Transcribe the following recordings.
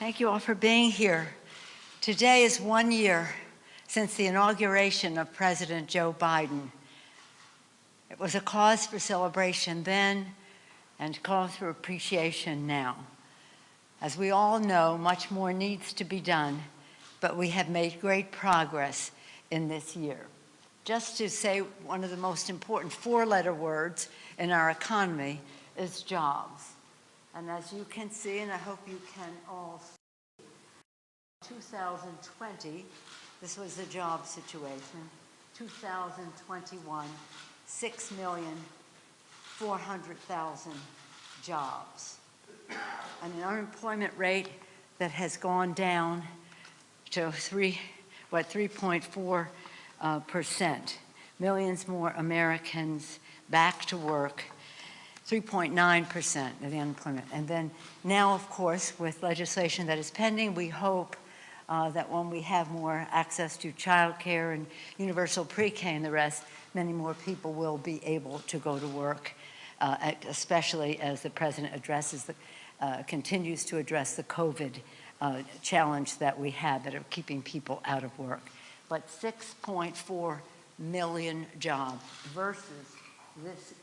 Thank you all for being here. Today is 1 year since the inauguration of President Joe Biden. It was a cause for celebration then and cause for appreciation now. As we all know, much more needs to be done, but we have made great progress in this year. Just to say one of the most important four-letter words in our economy is jobs. And as you can see, and I hope you can all see, 2020, this was the job situation. 2021, 6,400,000 jobs. And an unemployment rate that has gone down to 3.4%. Millions more Americans back to work. 3.9% of the unemployment. And then now, of course, with legislation that is pending, we hope that when we have more access to child care and universal pre-K and the rest, many more people will be able to go to work, especially as the president addresses continues to address the COVID challenge that we have that are keeping people out of work. But 6.4 million jobs versus this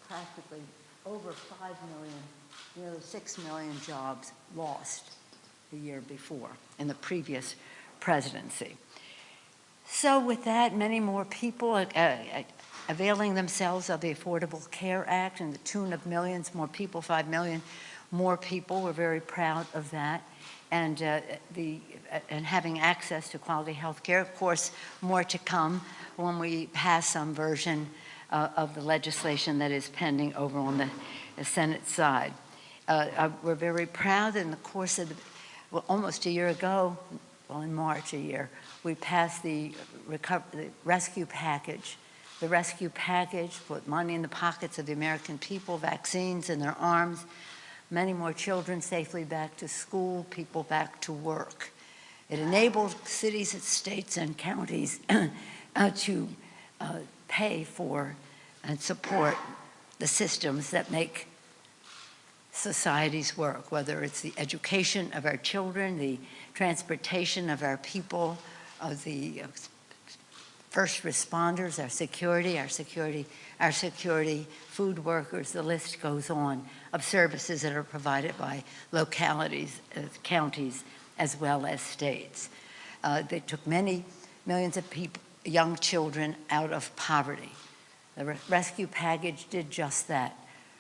practically over 5 million, nearly 6 million jobs lost the year before in the previous presidency. So with that, many more people availing themselves of the Affordable Care Act and the tune of millions more people, 5 million more people. We're very proud of that. And having access to quality health care. Of course, more to come when we pass some version of the legislation that is pending over on the Senate side. We're very proud in the course of almost a year ago, well, in March a year, we passed the rescue package. The rescue package put money in the pockets of the American people, vaccines in their arms, many more children safely back to school, people back to work. It enabled cities, states, and counties to pay for and support the systems that make societies work, whether it's the education of our children, the transportation of our people, the first responders, our security, food workers, the list goes on, of services that are provided by localities, counties, as well as states. They took many millions of people, young children, out of poverty. The rescue package did just that,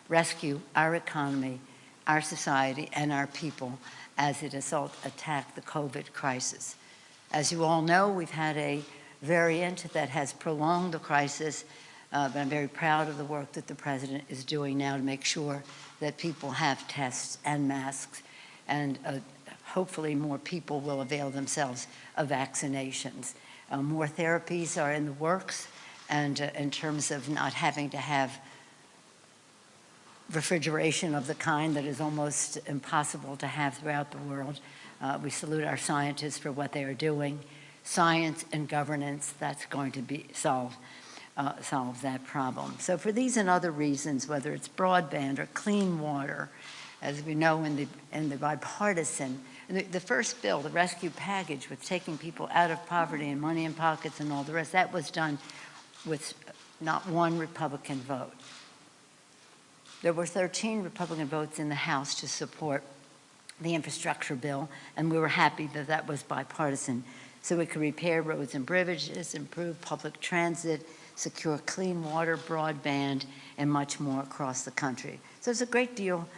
rescue our economy, our society, and our people as it attacked the COVID crisis. As you all know, we've had a variant that has prolonged the crisis, but I'm very proud of the work that the president is doing now to make sure that people have tests and masks, and hopefully more people will avail themselves of vaccinations. More therapies are in the works, and in terms of not having to have refrigeration of the kind that is almost impossible to have throughout the world. We salute our scientists for what they are doing. Science and governance, that's going to be solve that problem. So for these and other reasons, whether it's broadband or clean water, as we know in the bipartisan, the first bill, the rescue package, with taking people out of poverty and money in pockets and all the rest, that was done with not one Republican vote. There were 13 Republican votes in the House to support the infrastructure bill, and we were happy that that was bipartisan, so we could repair roads and bridges, improve public transit, secure clean water, broadband, and much more across the country. So it's a great deal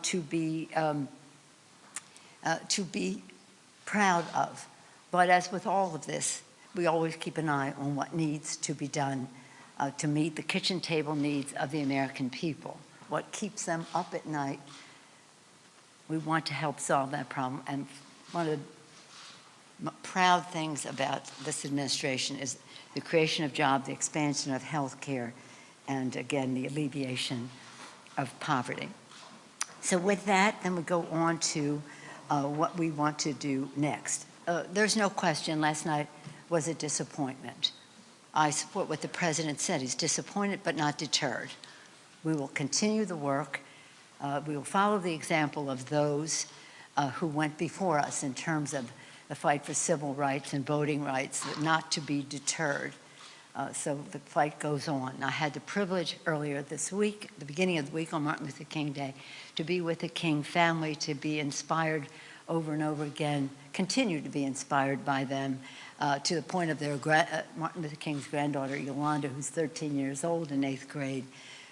to be proud of. But as with all of this, we always keep an eye on what needs to be done to meet the kitchen table needs of the American people. What keeps them up at night, we want to help solve that problem. And one of the proud things about this administration is the creation of jobs, the expansion of health care, and again, the alleviation of poverty. So with that, then we go on to what we want to do next. There's no question last night was a disappointment. I support what the president said. He's disappointed but not deterred. We will continue the work. We will follow the example of those who went before us in terms of the fight for civil rights and voting rights, not to be deterred. So the fight goes on. I had the privilege earlier this week, the beginning of the week on Martin Luther King Day, to be with the King family, to be inspired over and over again, continue to be inspired by them, to the point of their Martin Luther King's granddaughter, Yolanda, who's 13 years old in 8th grade,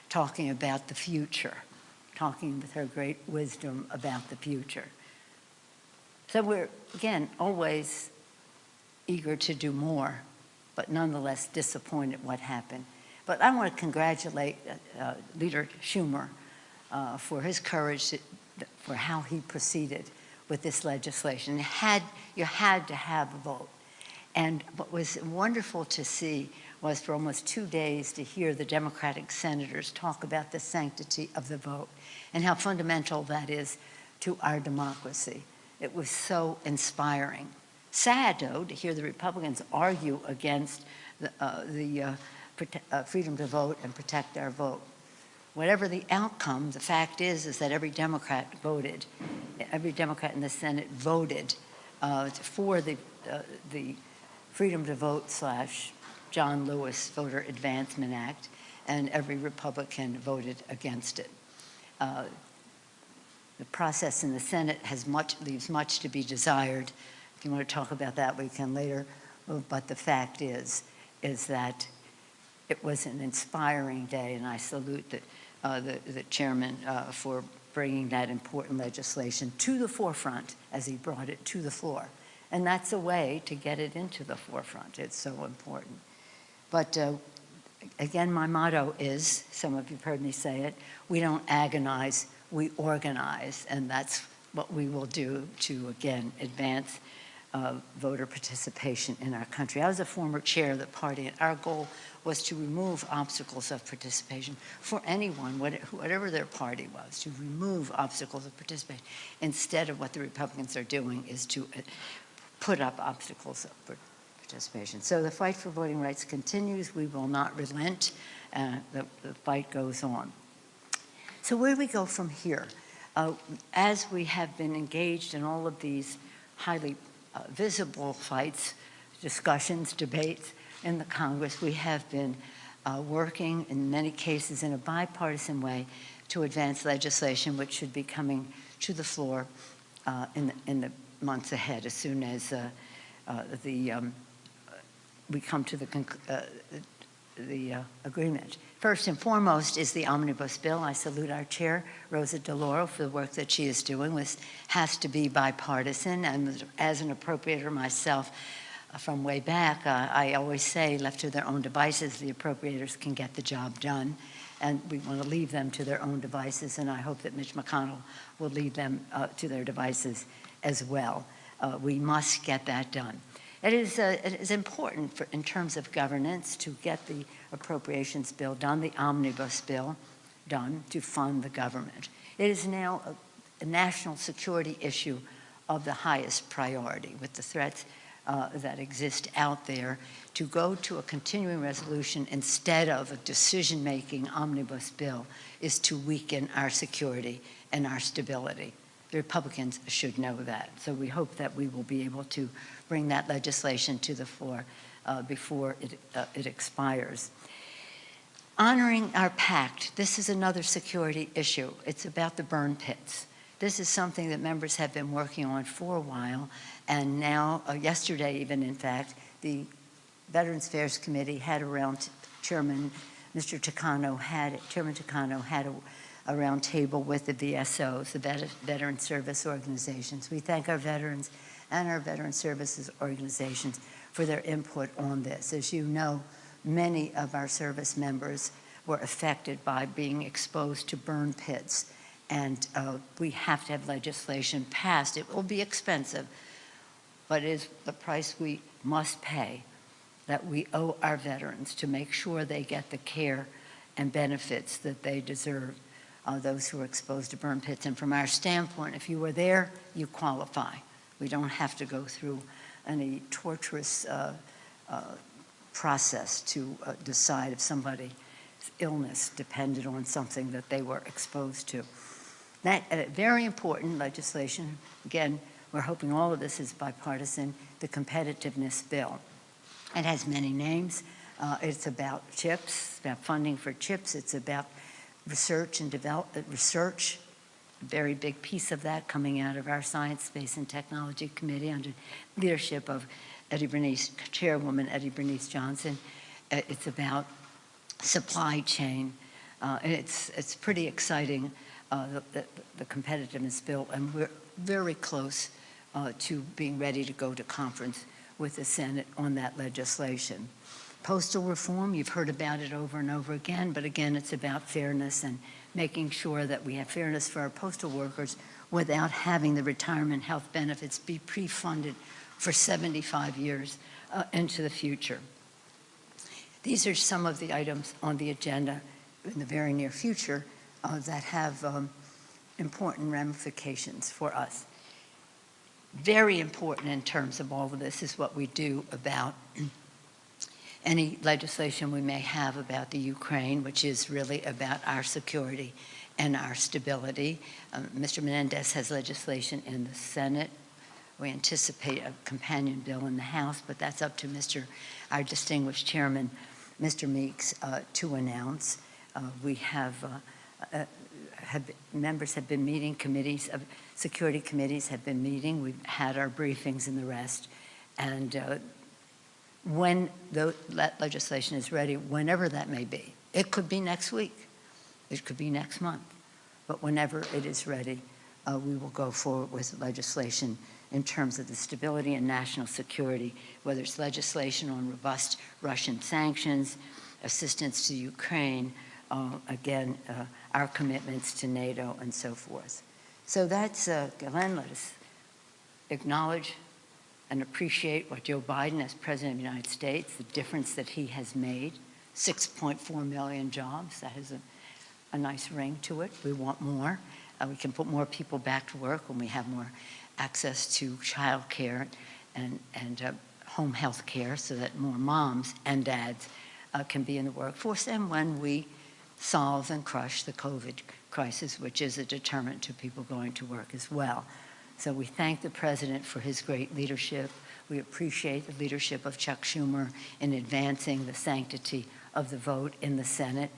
talking about the future, talking with her great wisdom about the future. So we're, again, always eager to do more, but nonetheless disappointed what happened. But I want to congratulate Leader Schumer for his courage, for how he proceeded with this legislation. You had to have a vote. And what was wonderful to see was for almost 2 days to hear the Democratic senators talk about the sanctity of the vote and how fundamental that is to our democracy. It was so inspiring. Sad, though, to hear the Republicans argue against the freedom to vote and protect our vote. Whatever the outcome, the fact is that every Democrat in the Senate voted for the Freedom to Vote / John Lewis Voter Advancement Act, and every Republican voted against it. The process in the Senate leaves much to be desired. If you want to talk about that, we can later. But the fact is that it was an inspiring day, and I salute the chairman for bringing that important legislation to the forefront as he brought it to the floor. And that's a way to get it into the forefront. It's so important. But again, my motto is, some of you have heard me say it, we don't agonize, we organize. And that's what we will do to, again, advance voter participation in our country. I was a former chair of the party, and our goal was to remove obstacles of participation for anyone, whatever their party was, to remove obstacles of participation, instead of what the Republicans are doing is to put up obstacles of participation. So the fight for voting rights continues. We will not relent. The fight goes on. So where do we go from here? As we have been engaged in all of these highly visible fights, discussions, debates in the Congress, we have been working in many cases in a bipartisan way to advance legislation which should be coming to the floor in the months ahead, as soon as we come to the agreement. First and foremost is the omnibus bill. I salute our chair, Rosa DeLauro, for the work that she is doing. This has to be bipartisan, and as an appropriator myself from way back, I always say, left to their own devices, the appropriators can get the job done. And we want to leave them to their own devices, and I hope that Mitch McConnell will leave them to their devices as well. We must get that done. It is important in terms of governance to get the appropriations bill done, the omnibus bill done, to fund the government. It is now a national security issue of the highest priority, with the threats that exist out there. To go to a continuing resolution instead of a decision-making omnibus bill is to weaken our security and our stability. The Republicans should know that. So we hope that we will be able to bring that legislation to the floor before it expires. Honoring our pact, this is another security issue. It's about the burn pits. This is something that members have been working on for a while, and now, yesterday even, in fact, the Veterans Affairs Committee had Chairman Takano had a round table with the VSOs, the Veteran Service Organizations. We thank our veterans and our Veteran Services Organizations for their input on this. As you know, many of our service members were affected by being exposed to burn pits, and we have to have legislation passed. It will be expensive, but it is the price we must pay, that we owe our veterans, to make sure they get the care and benefits that they deserve, those who are exposed to burn pits. And from our standpoint, if you were there, you qualify. We don't have to go through any torturous process to decide if somebody's illness depended on something that they were exposed to. That very important legislation. Again, we're hoping all of this is bipartisan, the competitiveness bill. It has many names. It's about chips, about funding for chips. It's about research and research, a very big piece of that coming out of our Science, Space, and Technology Committee under leadership of Chairwoman Eddie Bernice Johnson. It's about supply chain. And it's pretty exciting, the competitiveness bill, and we're very close to being ready to go to conference with the Senate on that legislation. Postal reform, you've heard about it over and over again, but again, it's about fairness and making sure that we have fairness for our postal workers without having the retirement health benefits be pre-funded for 75 years into the future. These are some of the items on the agenda in the very near future that have important ramifications for us. Very important in terms of all of this is what we do about any legislation we may have about the Ukraine, which is really about our security and our stability. Mr. Menendez has legislation in the Senate. We anticipate a companion bill in the House, but that's up to our distinguished chairman, Mr. Meeks, to announce. Members have been meeting, security committees have been meeting. We've had our briefings and the rest. And when that legislation is ready, whenever that may be, it could be next week, it could be next month, but whenever it is ready, we will go forward with legislation in terms of the stability and national security, whether it's legislation on robust Russian sanctions, assistance to Ukraine, again, our commitments to NATO and so forth. So that's, Glenn, let us acknowledge and appreciate what Joe Biden as President of the United States, the difference that he has made, 6.4 million jobs, that has a nice ring to it. We want more. We can put more people back to work when we have more access to child care and home health care so that more moms and dads can be in the workforce, and when we solve and crush the COVID crisis, which is a deterrent to people going to work as well. So we thank the President for his great leadership. We appreciate the leadership of Chuck Schumer in advancing the sanctity of the vote in the Senate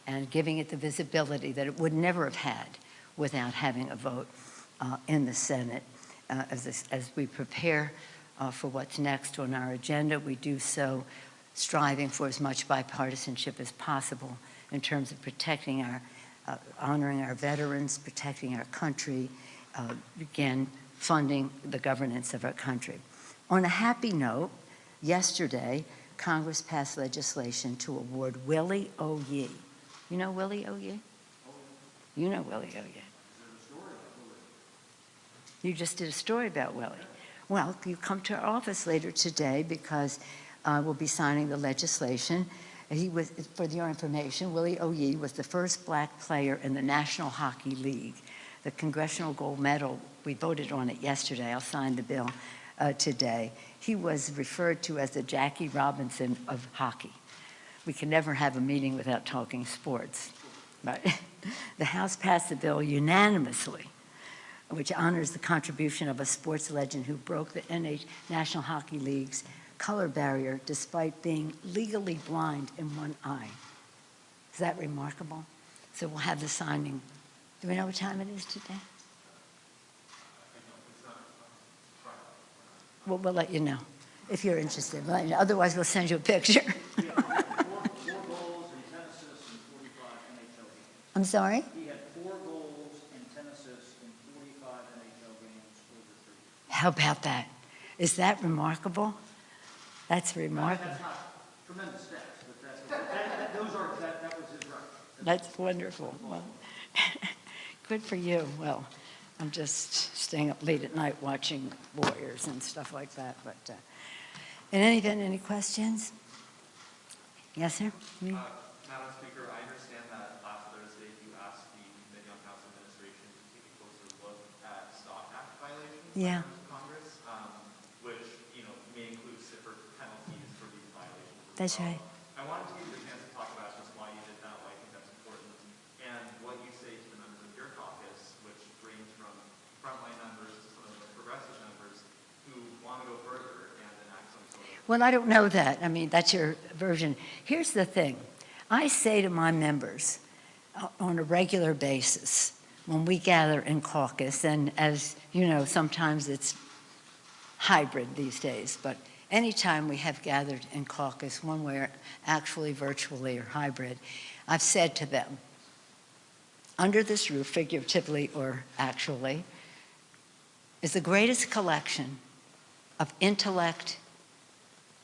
and giving it the visibility that it would never have had without having a vote in the Senate. As we prepare for what's next on our agenda, we do so striving for as much bipartisanship as possible in terms of protecting honoring our veterans, protecting our country, again, funding the governance of our country. On a happy note, yesterday, Congress passed legislation to award Willie O. Yee. You know Willie O. Yee? You know Willie O. Yee. You just did a story about Willie. Well, you come to our office later today because we'll be signing the legislation. He was, for your information, Willie O. Yee was the first black player in the National Hockey League. The Congressional Gold Medal, we voted on it yesterday. I'll sign the bill today. He was referred to as the Jackie Robinson of hockey. We can never have a meeting without talking sports. Right? The House passed the bill unanimously, which honors the contribution of a sports legend who broke the National Hockey League's color barrier despite being legally blind in one eye. Is that remarkable? So we'll have the signing. Do we know what time it is today? Well, we'll let you know if you're interested. We'll let you know. Otherwise, we'll send you a picture. Four goals and 10 assists in 45 NHL games. I'm sorry? He had 4 goals and 10 assists in 45 NHL games over 3 years. How about that? Is that remarkable? That's remarkable. That's not tremendous stats, but that was his record. That's wonderful. Well, good for you. Well, I'm just staying up late at night watching Warriors and stuff like that. But in any event, any questions? Yes, sir? Madam Speaker, I understand that last Thursday you asked the Committee on House Administration to take a closer look at Stock Act violations by members of Congress, which may include stiffer penalties for these violations. That's right. I wanted to give you a chance to talk about just why you did that, why I think that's important, and what you say to the members of your caucus, which Well, I don't know that. I mean, that's your version. Here's the thing. I say to my members on a regular basis when we gather in caucus, and as you know, sometimes it's hybrid these days, but anytime we have gathered in caucus, one way or actually virtually or hybrid, I've said to them, under this roof, figuratively or actually, is the greatest collection of intellect,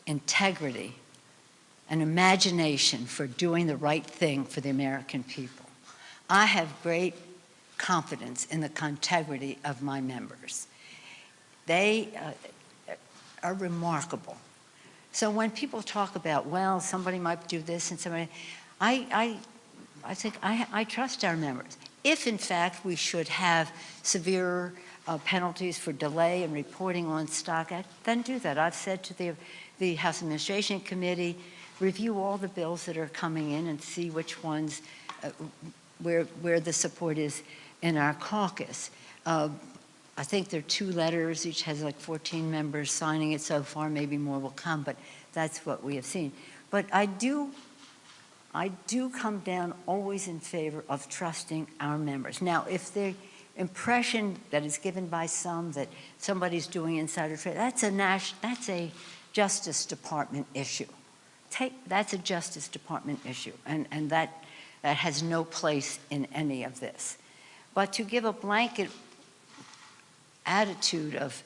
integrity, and imagination for doing the right thing for the American people. I have great confidence in the integrity of my members. They are remarkable. So when people talk about, well, somebody might do this and somebody, I think I trust our members. If in fact we should have severe penalties for delay in reporting on Stock Act, then do that. I've said to the House Administration Committee, review all the bills that are coming in and see which ones, where the support is in our caucus. I think there are 2 letters, each has like 14 members signing it so far, maybe more will come, but that's what we have seen. But I do come down always in favor of trusting our members. Now, if the impression that is given by some that somebody's doing insider trade, that's a Justice Department issue. That's a Justice Department issue, and that has no place in any of this. But to give a blanket attitude of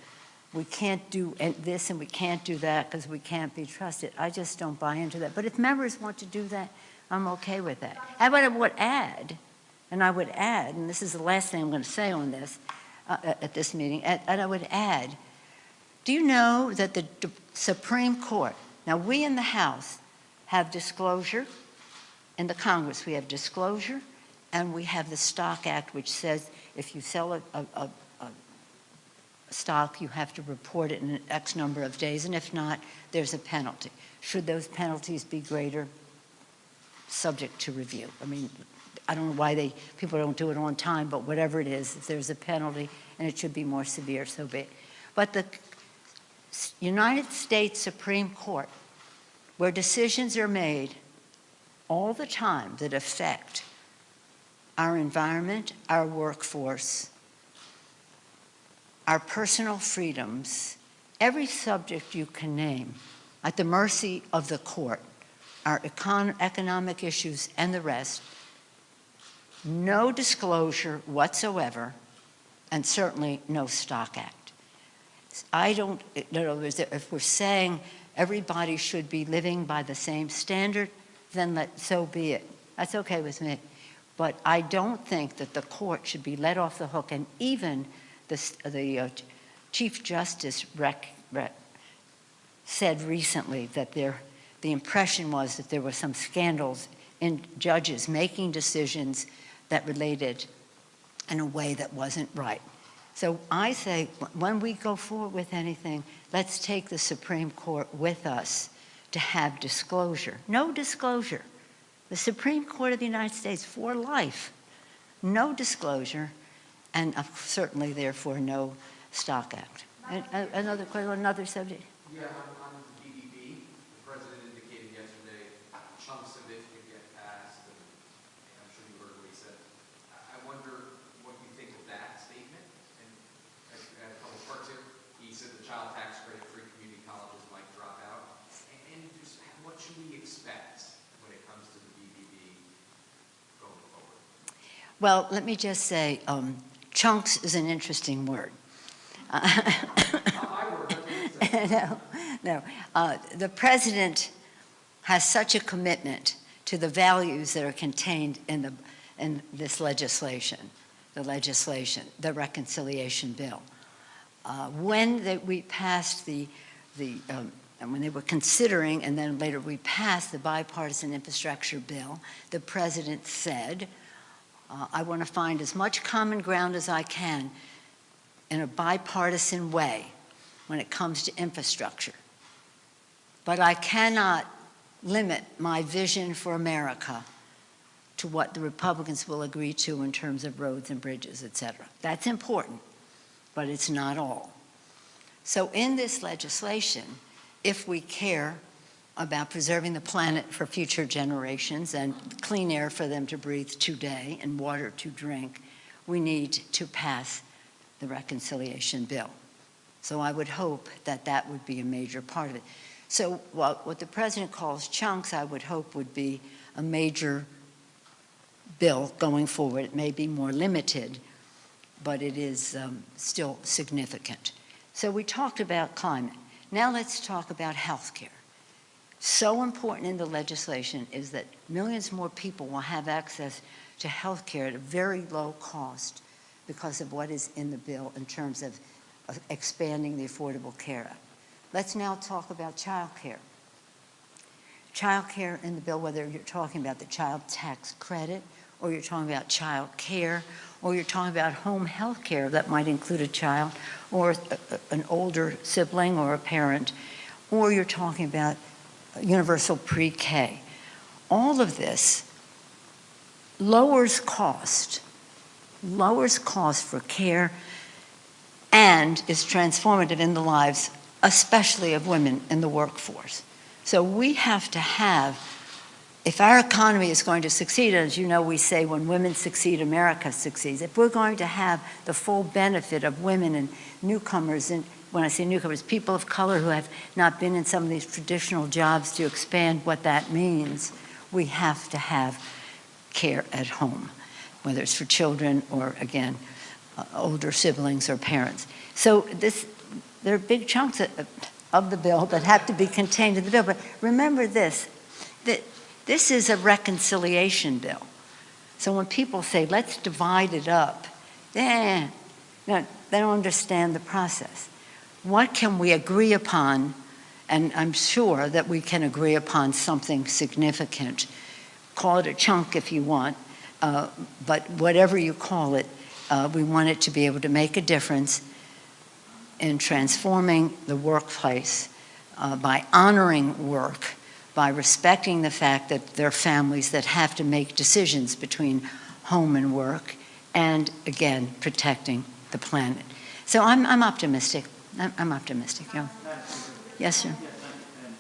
we can't do this and we can't do that because we can't be trusted, I just don't buy into that. But if members want to do that, I'm okay with that. And I would add, and this is the last thing I'm going to say on this at this meeting, and I would add, do you know that the Supreme Court, now we in the House have disclosure, in the Congress we have disclosure, and we have the Stock Act, which says if you sell a stock, you have to report it in an X number of days, and if not, there's a penalty. Should those penalties be greater? Subject to review. I mean, I don't know why people don't do it on time, but whatever it is, if there's a penalty and it should be more severe, so be it. But the United States Supreme Court, where decisions are made all the time that affect our environment, our workforce, our personal freedoms, every subject you can name, at the mercy of the court, our economic issues and the rest, no disclosure whatsoever, and certainly no Stock Act. In other words, if we're saying everybody should be living by the same standard, then so be it. That's okay with me. But I don't think that the court should be let off the hook, and even the Chief Justice said recently that the impression was that there were some scandals in judges making decisions that related in a way that wasn't right. So I say, when we go forward with anything, let's take the Supreme Court with us to have disclosure. No disclosure. The Supreme Court of the United States for life. No disclosure, and certainly, therefore, no Stock Act. Another question, another subject? Yeah, on the BBB, the president indicated yesterday chunks of it could get passed, and I'm sure you heard what he said. I wonder what you think of that statement. And I had a couple parts here. He said the child tax credit free community colleges might drop out. And just what should we expect when it comes to the BBB going forward? Well, let me just say, chunks is an interesting word. No. The president has such a commitment to the values that are contained in this legislation, the reconciliation bill. When we passed and when they were considering, and then later we passed the bipartisan infrastructure bill, the president said, I want to find as much common ground as I can in a bipartisan way when it comes to infrastructure. But I cannot limit my vision for America to what the Republicans will agree to in terms of roads and bridges, et cetera. That's important, but it's not all. So in this legislation, if we care about preserving the planet for future generations and clean air for them to breathe today and water to drink, we need to pass the reconciliation bill. So I would hope that that would be a major part of it. So what the president calls chunks, I would hope would be a major bill going forward. It may be more limited, but it is still significant. So we talked about climate. Now let's talk about health care. So important in the legislation is that millions more people will have access to health care at a very low cost because of what is in the bill in terms of expanding the Affordable Care Act. Let's now talk about child care. Child care in the bill, whether you're talking about the child tax credit, or you're talking about child care, or you're talking about home health care that might include a child or an older sibling or a parent, or you're talking about universal pre-K. All of this lowers cost for care and is transformative in the lives, especially of women in the workforce. So we have to have, if our economy is going to succeed, as you know, we say when women succeed, America succeeds. If we're going to have the full benefit of women and newcomers, and when I say newcomers, people of color who have not been in some of these traditional jobs, to expand what that means, we have to have care at home, whether it's for children or, again, older siblings or parents. So there are big chunks of the bill that have to be contained in the bill. But remember this, that this is a reconciliation bill. So when people say, let's divide it up, no, they don't understand the process. What can we agree upon? And I'm sure that we can agree upon something significant. Call it a chunk if you want, but whatever you call it, we want it to be able to make a difference in transforming the workplace by honoring work, by respecting the fact that there are families that have to make decisions between home and work, and again, protecting the planet. So I'm optimistic. I'm optimistic. Yeah. Yes, sir. Yeah, thank you. And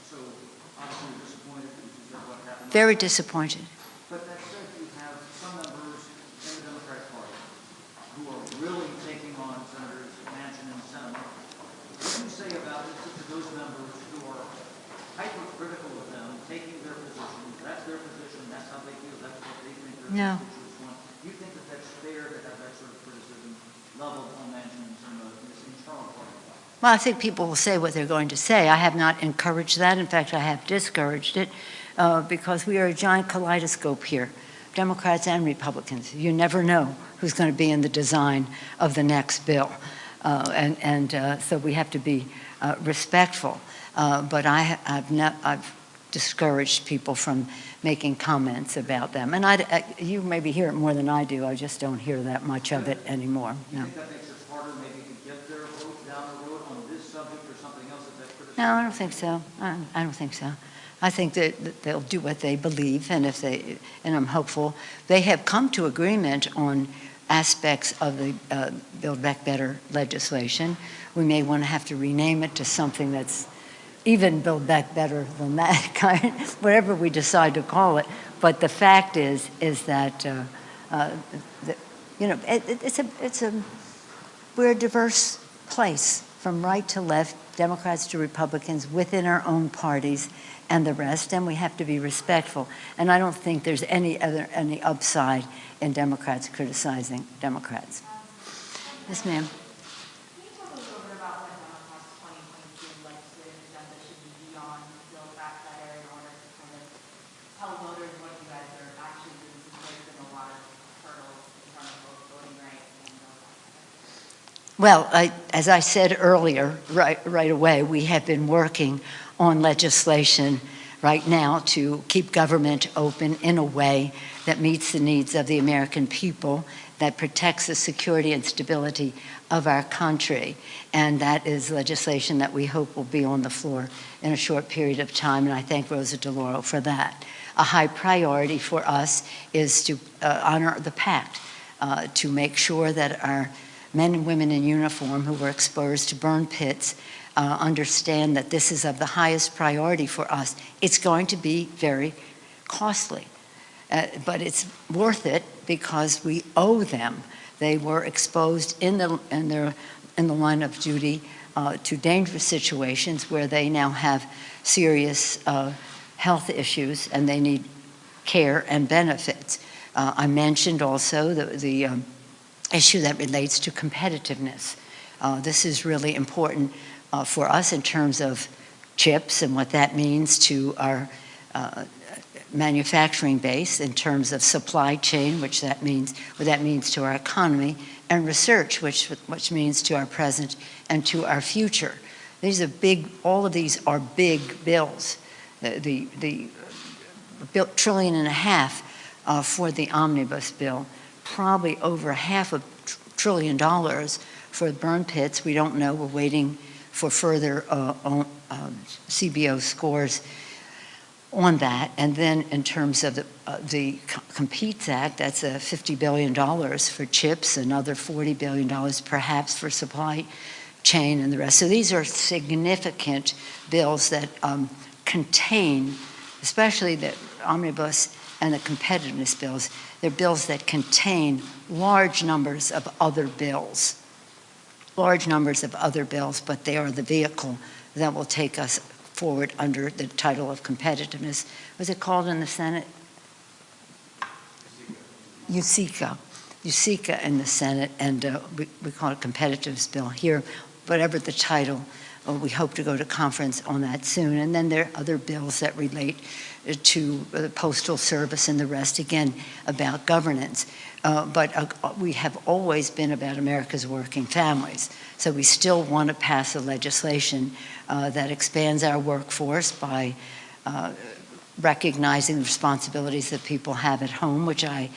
so obviously you're disappointed that what happened. Very disappointed. But that said, you have some members in the Democratic Party who are really taking on Senators Manchin and Sinema. What do you say about it to those members who are hypercritical of them, taking their position? That's their position. That's how they feel. That's what they think their constituents want. Do you think that that's fair to have that sort of criticism leveled on Manchin and Sinema in this internal party? Well, I think people will say what they're going to say. I have not encouraged that. In fact, I have discouraged it because we are a giant kaleidoscope here, Democrats and Republicans. You never know who's going to be in the design of the next bill. So we have to be respectful. But I've discouraged people from making comments about them. And you maybe hear it more than I do. I just don't hear that much of it anymore. No. No, I don't think so. I don't think so. I think that they'll do what they believe, and and I'm hopeful. They have come to agreement on aspects of the Build Back Better legislation. We may want to have to rename it to something that's even Build Back Better than that kind, whatever we decide to call it. But the fact is that we're a diverse place, from right to left, Democrats to Republicans, within our own parties and the rest, and we have to be respectful. And I don't think there's any upside in Democrats criticizing Democrats. Yes, ma'am. Can you talk a little bit about what Democrats' 2022 legislative agenda should be beyond Build Back Better in order to kind of tell voters what you guys are actually doing, since there's been a lot of hurdles in front of both voting rights and Build Back Better? Well, as I said earlier, right away, we have been working on legislation right now to keep government open in a way that meets the needs of the American people, that protects the security and stability of our country. And that is legislation that we hope will be on the floor in a short period of time, and I thank Rosa DeLauro for that. A high priority for us is to honor the pact, to make sure that our men and women in uniform who were exposed to burn pits understand that this is of the highest priority for us. It's going to be very costly, but it's worth it because we owe them. They were exposed in the line of duty to dangerous situations where they now have serious health issues and they need care and benefits. I mentioned also the issue that relates to competitiveness. This is really important for us in terms of chips and what that means to our manufacturing base, in terms of supply chain, what that means to our economy, and research, which means to our present and to our future. These are big, all of these are big bills. The $1.5 trillion for the omnibus bill, probably over $500 billion for the burn pits. We don't know. We're waiting for further CBO scores on that. And then in terms of the Competes Act, that's $50 billion for chips, another $40 billion perhaps for supply chain and the rest. So these are significant bills that contain, especially the omnibus and the competitiveness bills, they're bills that contain large numbers of other bills. Large numbers of other bills, but they are the vehicle that will take us forward under the title of competitiveness. Was it called in the Senate? USICA. USICA in the Senate, and we call it competitiveness bill here. Whatever the title, we hope to go to conference on that soon. And then there are other bills that relate to the Postal Service and the rest, again, about governance. But we have always been about America's working families. So we still want to pass a legislation that expands our workforce by recognizing the responsibilities that people have at home, which I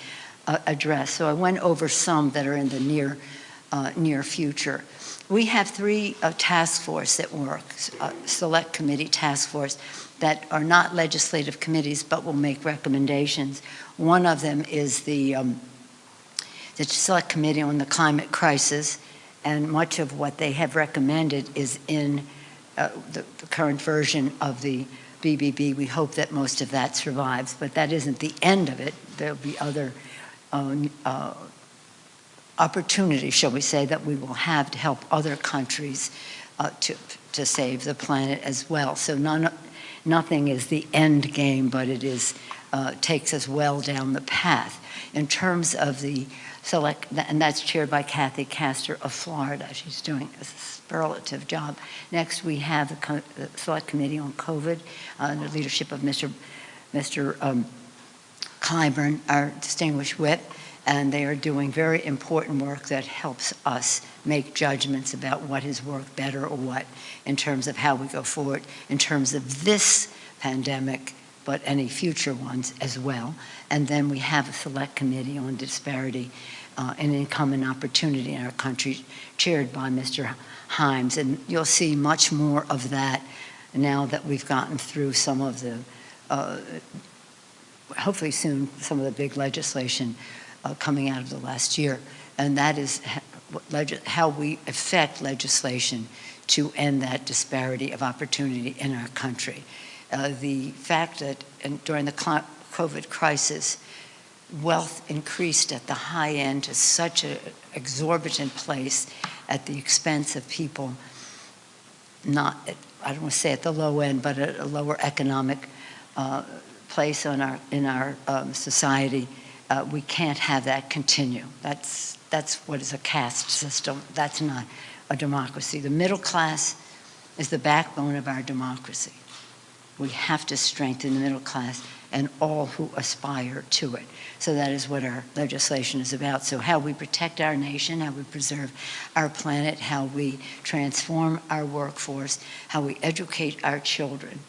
address. So I went over some that are in the near future. We have 3 task force that work, select committee task force, that are not legislative committees but will make recommendations. One of them is the Select Committee on the Climate Crisis, and much of what they have recommended is in the current version of the BBB. We hope that most of that survives, but that isn't the end of it. There'll be other opportunities, shall we say, that we will have to help other countries to save the planet as well. So nothing is the end game, but it is takes us well down the path. In terms of the select, and that's chaired by Kathy Castor of Florida. She's doing a superlative job. Next, we have the Select Committee on COVID, under the leadership of Mr. Clyburn, our distinguished whip, and they are doing very important work that helps us make judgments about what has worked better or what in terms of how we go forward in terms of this pandemic, but any future ones as well. And then we have a Select Committee on Disparity and Income and Opportunity in our country, chaired by Mr. Himes. And you'll see much more of that now that we've gotten through some of the, hopefully soon, some of the big legislation coming out of the last year. And that is how we affect legislation to end that disparity of opportunity in our country. The fact that during the COVID crisis, wealth increased at the high end to such an exorbitant place at the expense of people not, I don't want to say at the low end, but at a lower economic place in our society. We can't have that continue. That's what is a caste system. That's not a democracy. The middle class is the backbone of our democracy. We have to strengthen the middle class and all who aspire to it. So that is what our legislation is about. So how we protect our nation, how we preserve our planet, how we transform our workforce, how we educate our children.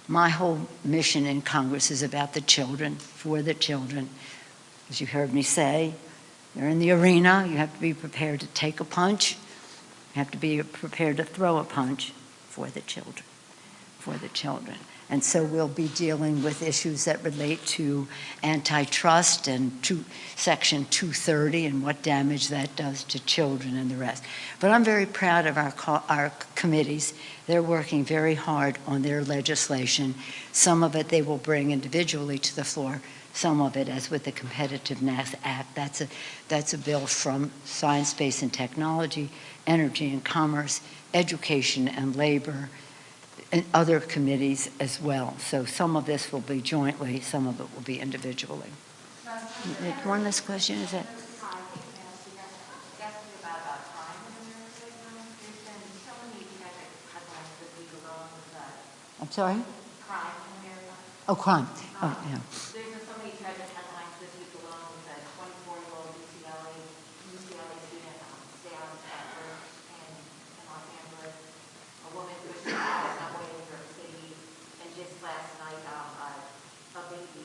My whole mission in Congress is about the children, for the children. As you heard me say, you're in the arena, you have to be prepared to take a punch, you have to be prepared to throw a punch for the children, for the children. And so we'll be dealing with issues that relate to antitrust and to Section 230 and what damage that does to children and the rest. But I'm very proud of our committees. They're working very hard on their legislation. Some of it they will bring individually to the floor. Some of it, as with the Competitiveness Act, that's a bill from Science, Space, and Technology, Energy and Commerce, Education and Labor, and other committees as well. So some of this will be jointly, some of it will be individually. One last question, is that? I'm sorry? Crime in America. Oh, crime. Oh, yeah. There's been so many tragic headlines this week alone with a 24-year-old UCLA student stabbed at work in Los Angeles. A woman who was shot on the subway in New York City, and just last night, a baby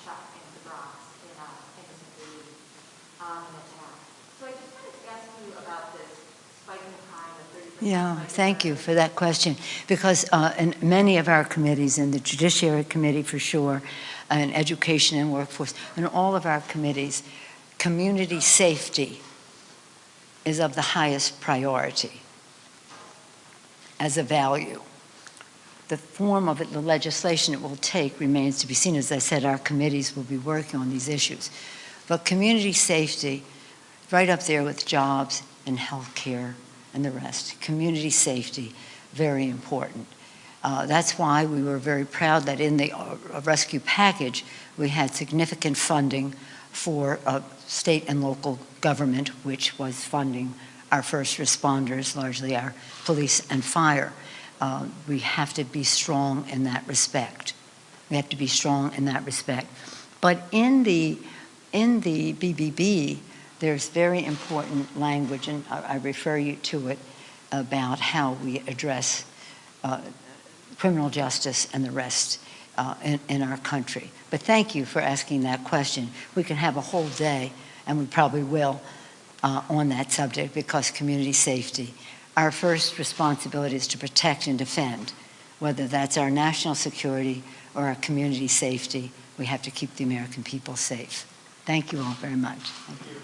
shot in the Bronx in Mississippi, an attack. So I just wanted to ask you about this spike in crime, the 30%. Yeah, thank you for that question. Because in many of our committees, in the Judiciary Committee for sure, and Education and Workforce, and all of our committees, community safety is of the highest priority as a value. The form of it, the legislation it will take remains to be seen. As I said, our committees will be working on these issues. But community safety, right up there with jobs and health care and the rest. Community safety, very important. That's why we were very proud that in the rescue package, we had significant funding for state and local government, which was funding our first responders, largely our police and fire. We have to be strong in that respect. We have to be strong in that respect. But in the BBB, there's very important language, and I refer you to it, about how we address criminal justice and the rest in our country. But thank you for asking that question. We can have a whole day, and we probably will, on that subject, because community safety, our first responsibility is to protect and defend, whether that's our national security or our community safety. We have to keep the American people safe. Thank you all very much. Thank you.